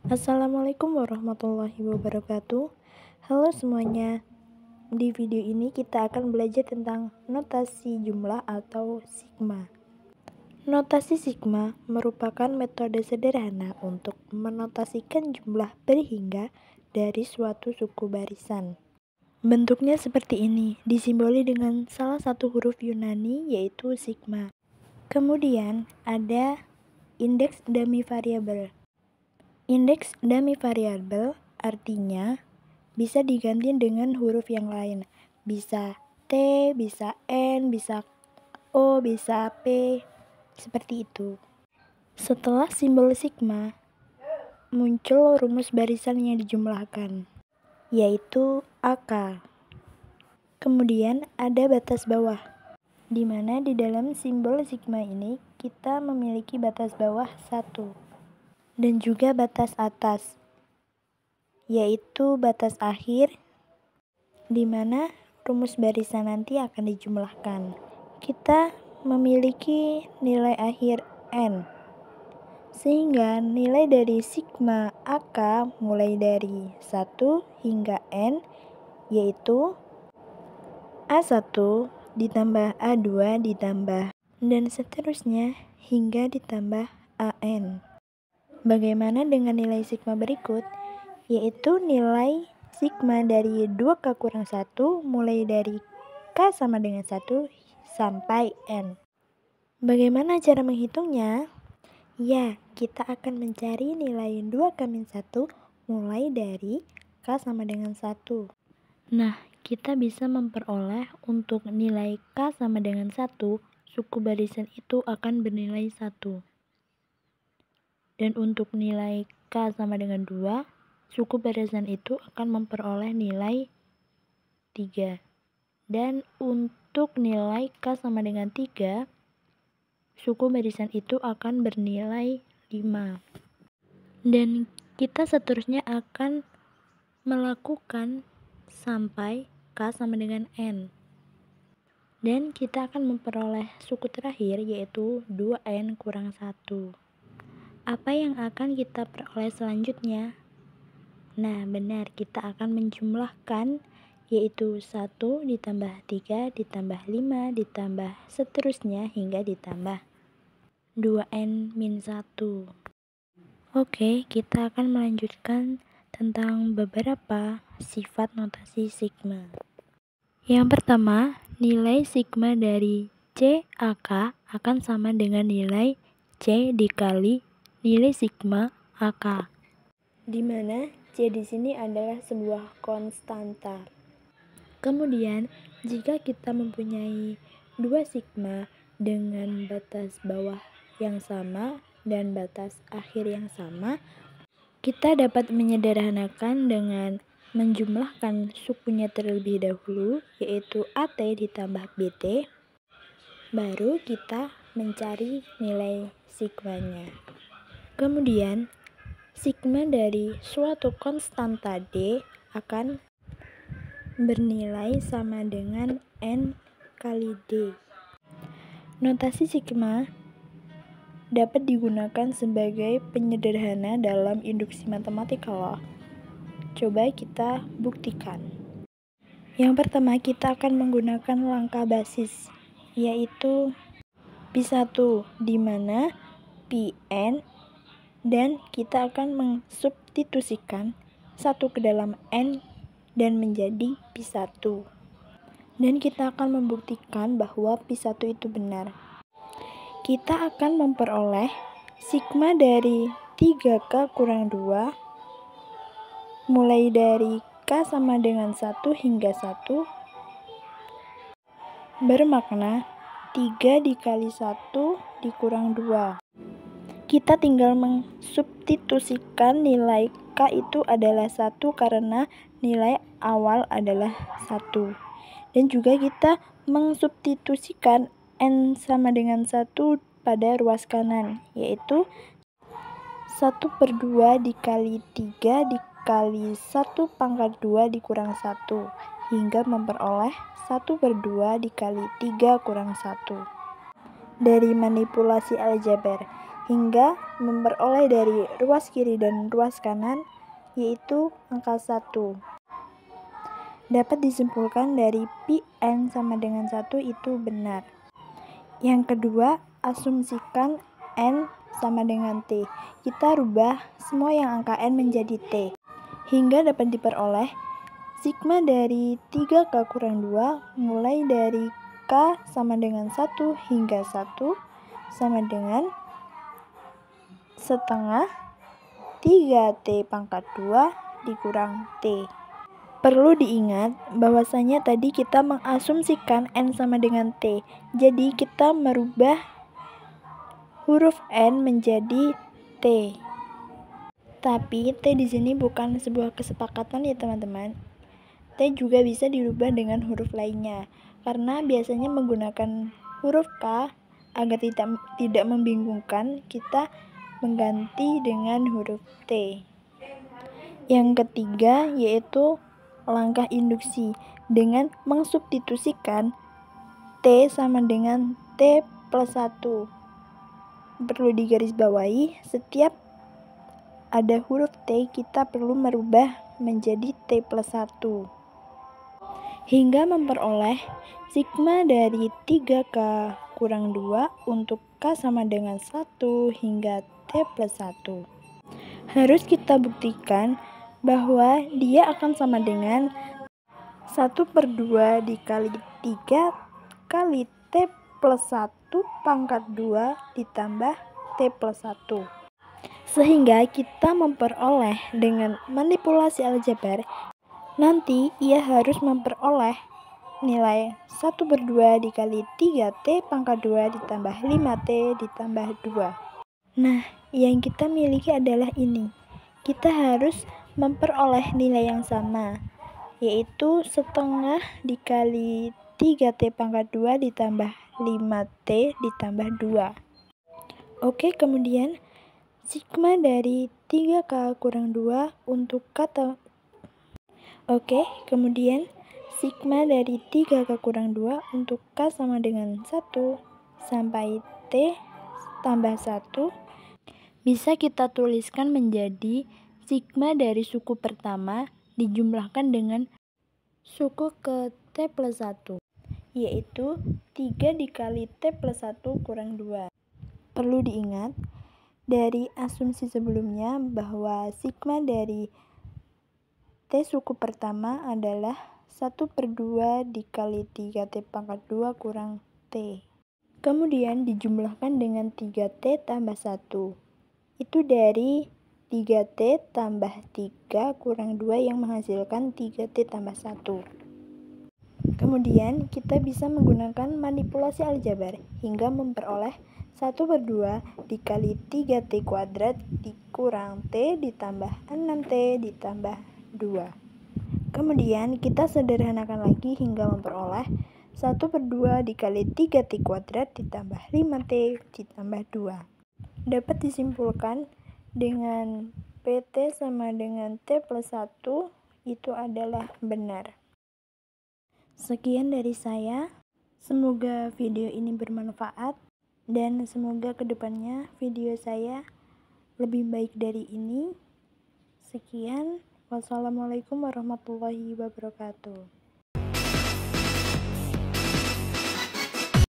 Assalamualaikum warahmatullahi wabarakatuh. Halo semuanya. Di video ini kita akan belajar tentang notasi jumlah atau sigma. Notasi sigma merupakan metode sederhana untuk menotasikan jumlah berhingga dari suatu suku barisan. Bentuknya seperti ini, disimboli dengan salah satu huruf Yunani yaitu sigma. Kemudian ada indeks dummy variabel. Indeks dummy variabel artinya bisa diganti dengan huruf yang lain. Bisa T, bisa N, bisa O, bisa P, seperti itu. Setelah simbol sigma, muncul rumus barisan yang dijumlahkan, yaitu AK. Kemudian ada batas bawah, di mana di dalam simbol sigma ini kita memiliki batas bawah 1. Dan juga batas atas, yaitu batas akhir, di mana rumus barisan nanti akan dijumlahkan. Kita memiliki nilai akhir N, sehingga nilai dari sigma AK mulai dari 1 hingga N, yaitu A1 ditambah A2 ditambah dan seterusnya hingga ditambah AN. Bagaimana dengan nilai sigma berikut? Yaitu nilai sigma dari 2K kurang 1 mulai dari K sama dengan 1 sampai N. Bagaimana cara menghitungnya? Ya, kita akan mencari nilai 2K-1 mulai dari K sama dengan 1. Nah, kita bisa memperoleh untuk nilai K sama dengan 1, suku barisan itu akan bernilai 1. Dan untuk nilai K sama dengan 2, suku barisan itu akan memperoleh nilai 3. Dan untuk nilai K sama dengan 3, suku barisan itu akan bernilai 5. Dan kita seterusnya akan melakukan sampai K sama dengan N. Dan kita akan memperoleh suku terakhir yaitu 2N kurang 1. Apa yang akan kita peroleh selanjutnya? Nah, benar, kita akan menjumlahkan, yaitu 1 ditambah 3 ditambah 5 ditambah seterusnya hingga ditambah 2N-1. Oke, kita akan melanjutkan tentang beberapa sifat notasi sigma. Yang pertama, nilai sigma dari CAK akan sama dengan nilai C dikali nilai sigma AK, di mana C di sini adalah sebuah konstanta. Kemudian, jika kita mempunyai dua sigma dengan batas bawah yang sama dan batas akhir yang sama, kita dapat menyederhanakan dengan menjumlahkan sukunya terlebih dahulu, yaitu AT ditambah BT, baru kita mencari nilai sigmanya. Kemudian, sigma dari suatu konstanta D akan bernilai sama dengan N kali D. Notasi sigma dapat digunakan sebagai penyederhana dalam induksi matematika loh. Coba kita buktikan. Yang pertama, kita akan menggunakan langkah basis, yaitu P1, di mana Pn dan kita akan mensubstitusikan 1 ke dalam N dan menjadi P1. Dan kita akan membuktikan bahwa P1 itu benar. Kita akan memperoleh sigma dari 3K kurang 2 mulai dari K sama dengan 1 hingga 1 bermakna 3 dikali 1 dikurang 2. Kita tinggal mensubstitusikan nilai K itu adalah 1 karena nilai awal adalah 1. Dan juga kita mensubstitusikan N sama dengan 1 pada ruas kanan, yaitu 1/2 dikali 3 dikali 1 pangkat 2 dikurang 1, hingga memperoleh 1/2 dikali 3 kurang 1. Dari manipulasi aljabar, hingga memperoleh dari ruas kiri dan ruas kanan, yaitu angka 1. Dapat disimpulkan dari pi n sama dengan 1 itu benar. Yang kedua, asumsikan n sama dengan t. Kita rubah semua yang angka n menjadi t, hingga dapat diperoleh sigma dari 3K kurang 2 mulai dari K sama dengan 1 hingga 1 sama dengan setengah 3T pangkat 2 dikurang T. Perlu diingat bahwasanya tadi kita mengasumsikan N sama dengan T. Jadi kita merubah huruf N menjadi T. Tapi T di sini bukan sebuah kesepakatan ya teman-teman. T juga bisa dirubah dengan huruf lainnya. Karena biasanya menggunakan huruf K agar tidak membingungkan, kita mengganti dengan huruf T. Yang ketiga yaitu langkah induksi dengan mengsubstitusikan T sama dengan T plus 1. Perlu digarisbawahi, setiap ada huruf T kita perlu merubah menjadi T plus 1. Hingga memperoleh sigma dari 3K kurang 2 untuk K sama dengan 1 hingga T plus 1. Harus kita buktikan bahwa dia akan sama dengan 1/2 dikali 3 kali T plus 1 pangkat 2 ditambah T plus 1. Sehingga kita memperoleh dengan manipulasi aljabar, nanti ia harus memperoleh nilai 1/2 dikali 3T pangkat 2 ditambah 5T ditambah 2. Nah, yang kita miliki adalah ini. Kita harus memperoleh nilai yang sama, yaitu setengah dikali 3T pangkat 2 ditambah 5T ditambah 2. Oke, kemudian sigma dari 3K kurang 2 untuk kata. Oke, kemudian sigma dari 3K kurang 2 untuk K sama dengan 1 sampai T tambah 1 bisa kita tuliskan menjadi sigma dari suku pertama dijumlahkan dengan suku ke T plus 1, yaitu 3 dikali T plus 1 kurang 2. Perlu diingat dari asumsi sebelumnya bahwa sigma dari T suku pertama adalah 1/2 dikali 3T pangkat 2 kurang T. Kemudian dijumlahkan dengan 3T tambah 1. Itu dari 3T tambah 3 kurang 2 yang menghasilkan 3T tambah 1. Kemudian kita bisa menggunakan manipulasi aljabar hingga memperoleh 1/2 dikali 3T kuadrat dikurang T ditambah 6T ditambah 2. Kemudian kita sederhanakan lagi hingga memperoleh 1/2 dikali 3T kuadrat ditambah 5T ditambah 2. Dapat disimpulkan dengan PT sama dengan T plus 1 itu adalah benar. Sekian dari saya. Semoga video ini bermanfaat dan semoga kedepannya video saya lebih baik dari ini. Sekian. Wassalamualaikum warahmatullahi wabarakatuh.